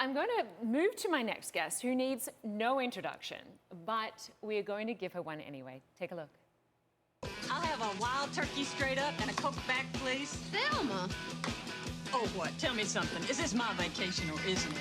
I'm going to move to my next guest, who needs no introduction, but we are going to give her one anyway. Take a look. I'll have a wild turkey straight up and a Coke back, please. Thelma. Oh, what? Tell me something. Is this my vacation or isn't it?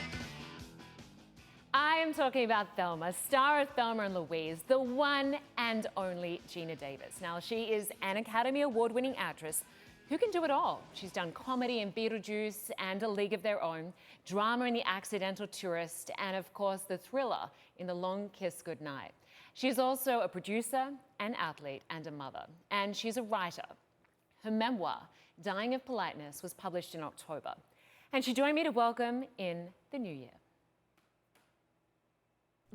I am talking about Thelma, star of Thelma and Louise, the one and only Geena Davis. Now, she is an Academy Award-winning actress who can do it all. She's done comedy in Beetlejuice and A League of Their Own, drama in The Accidental Tourist, and of course, the thriller in The Long Kiss Goodnight. She's also a producer, an athlete, and a mother. And she's a writer. Her memoir, Dying of Politeness, was published in October. And she joined me to welcome in the new year.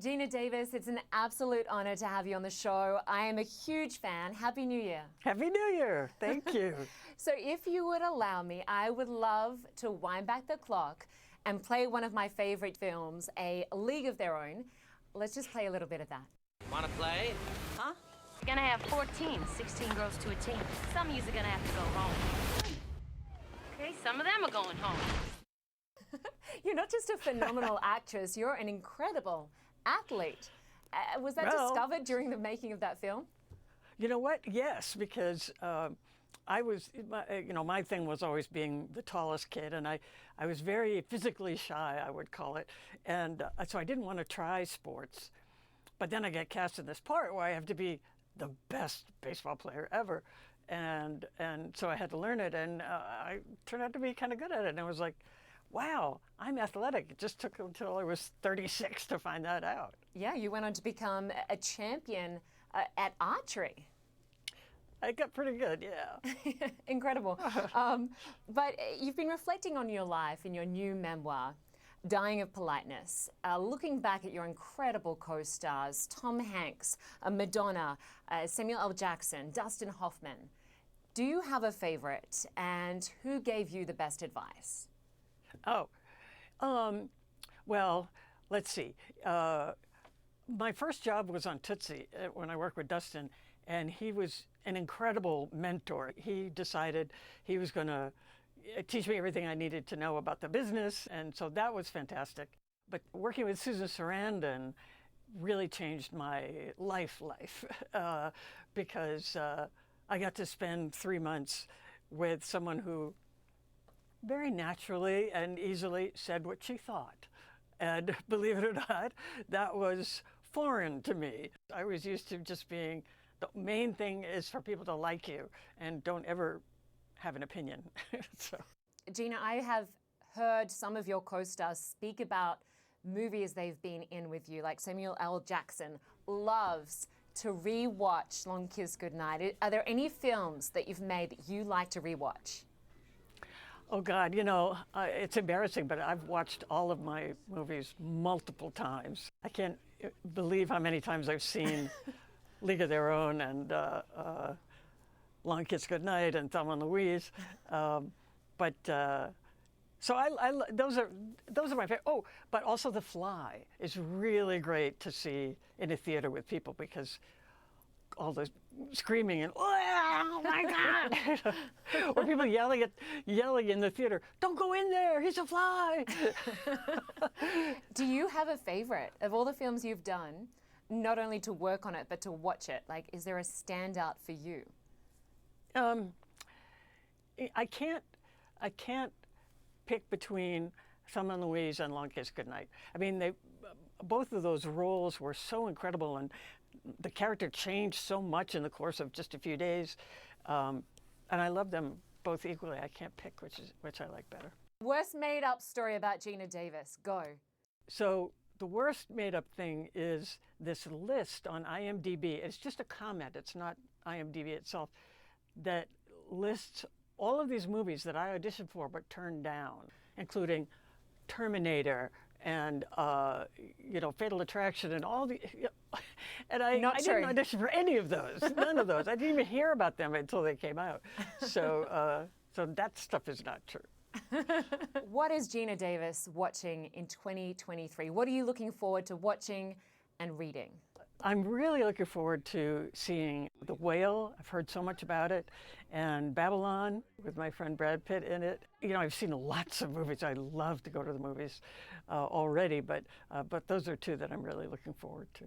Geena Davis, it's an absolute honor to have you on the show. I am a huge fan. Happy New Year. Happy New Year. Thank you. So if you would allow me, I would love to wind back the clock and play one of my favorite films, A League of Their Own. Let's just play a little bit of that. Want to play? Huh? You're gonna have 4 teams, 16 girls to a team. Some of you are gonna have to go home. Okay, some of them are going home. You're not just a phenomenal actress, you're an incredible athlete. Was that discovered during the making of that film? You know what? Yes, because my thing was always being the tallest kid, and I was very physically shy, I would call it, and so I didn't want to try sports. But then I get cast in this part where I have to be the best baseball player ever, and so I had to learn it, and I turned out to be kind of good at it, and I was like, wow, I'm athletic. It just took until I was 36 to find that out. Yeah, you went on to become a champion at archery. I got pretty good, yeah. Incredible. But you've been reflecting on your life in your new memoir, Dying of Politeness, looking back at your incredible co-stars, Tom Hanks, Madonna, Samuel L. Jackson, Dustin Hoffman. Do you have a favorite, and who gave you the best advice? Oh, well, let's see. My first job was on Tootsie when I worked with Dustin, and he was an incredible mentor. He decided he was going to teach me everything I needed to know about the business, and so that was fantastic. But working with Susan Sarandon really changed my life, because I got to spend 3 months with someone who very naturally and easily said what she thought. And believe it or not, that was foreign to me. I was used to just being, the main thing is for people to like you and don't ever have an opinion. So. Geena, I have heard some of your co-stars speak about movies they've been in with you, like Samuel L. Jackson loves to re-watch Long Kiss Goodnight. Are there any films that you've made that you like to re-watch? Oh God, you know, it's embarrassing, but I've watched all of my movies multiple times. I can't believe how many times I've seen League of Their Own and Long Kiss Goodnight and Thelma and Louise. So those are my favorite. Oh, but also The Fly is really great to see in a theater with people, because all the screaming and oh my God, or people yelling in the theater, don't go in there, he's a fly. Do you have a favorite of all the films you've done, not only to work on it but to watch it? Like, is there a standout for you? I can't pick between Thelma and Louise and Long Kiss Goodnight. I mean, both of those roles were so incredible, and the character changed so much in the course of just a few days, and I love them both equally. I can't pick which I like better. Worst made-up story about Geena Davis. Go. So the worst made-up thing is this list on IMDb. It's just a comment. It's not IMDb itself, that lists all of these movies that I auditioned for but turned down, including Terminator and Fatal Attraction and all the. And I didn't audition for any of those. None of those. I didn't even hear about them until they came out. So that stuff is not true. What is Geena Davis watching in 2023? What are you looking forward to watching and reading? I'm really looking forward to seeing The Whale. I've heard so much about it, and Babylon with my friend Brad Pitt in it. You know, I've seen lots of movies. I love to go to the movies already, but those are two that I'm really looking forward to.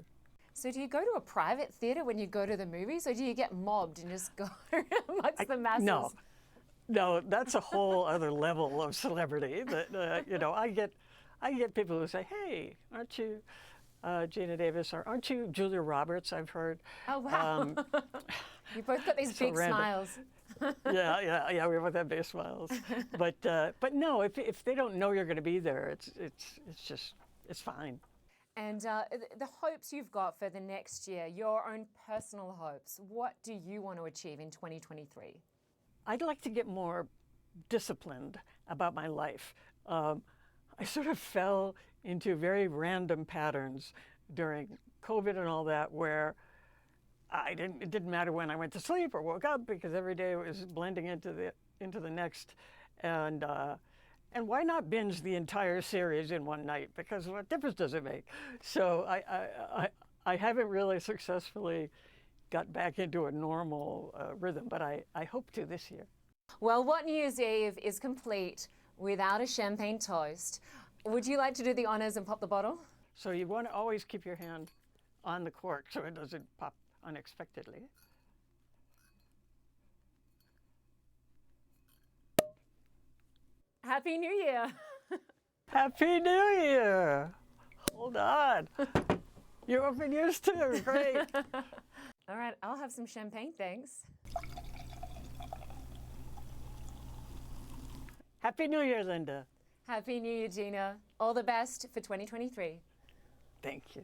So do you go to a private theater when you go to the movies, or do you get mobbed and just go amongst the masses? No, that's a whole other level of celebrity. That you know, I get people who say, "Hey, aren't you Geena Davis, or aren't you Julia Roberts?" I've heard. Oh wow! You both got these big smiles. Yeah. We both have big smiles. But no, if they don't know you're going to be there, it's fine. And the hopes you've got for the next year, your own personal hopes. What do you want to achieve in 2023? I'd like to get more disciplined about my life. I sort of fell into very random patterns during COVID and all that, where it didn't matter when I went to sleep or woke up, because every day was blending into the next. And why not binge the entire series in one night? Because what difference does it make? So I haven't really successfully got back into a normal rhythm, but I hope to this year. Well, what New Year's Eve is complete without a champagne toast? Would you like to do the honors and pop the bottle? So you want to always keep your hand on the cork so it doesn't pop unexpectedly. Happy New Year! Happy New Year! Hold on. You open yours too, great. All right, I'll have some champagne, thanks. Happy New Year, Lynda. Happy New Year, Geena. All the best for 2023. Thank you.